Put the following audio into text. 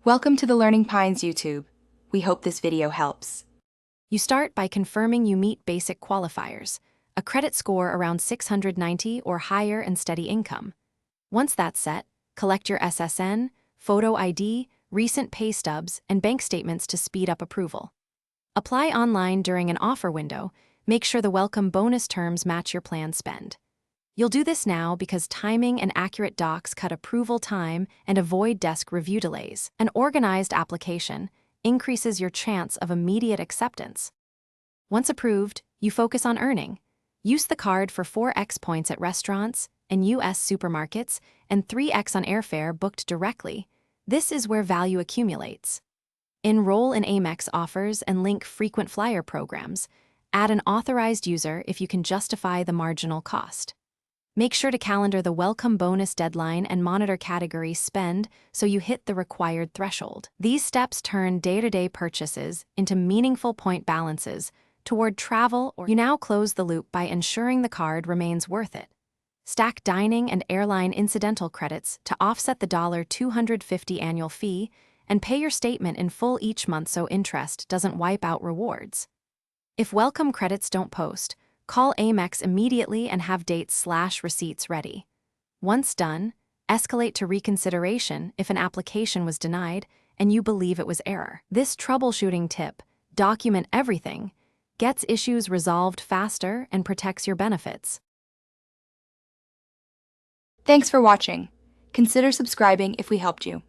Welcome to the Learning Pines YouTube. We hope this video helps. You start by confirming you meet basic qualifiers, a credit score around 690 or higher and steady income. Once that's set, collect your SSN, photo ID, recent pay stubs, and bank statements to speed up approval. Apply online during an offer window. Make sure the welcome bonus terms match your planned spend. You'll do this now because timing and accurate docs cut approval time and avoid desk review delays. An organized application increases your chance of immediate acceptance. Once approved, you focus on earning. Use the card for 4x points at restaurants and U.S. supermarkets and 3x on airfare booked directly. This is where value accumulates. Enroll in Amex offers and link frequent flyer programs. Add an authorized user if you can justify the marginal cost. Make sure to calendar the welcome bonus deadline and monitor category spend so you hit the required threshold. These steps turn day-to-day purchases into meaningful point balances toward travel, or you now close the loop by ensuring the card remains worth it. Stack dining and airline incidental credits to offset the $250 annual fee and pay your statement in full each month so interest doesn't wipe out rewards. If welcome credits don't post, call Amex immediately and have dates/receipts ready. Once done, escalate to reconsideration if an application was denied and you believe it was error. This troubleshooting tip, document everything, gets issues resolved faster and protects your benefits. Thanks for watching. Consider subscribing if we helped you.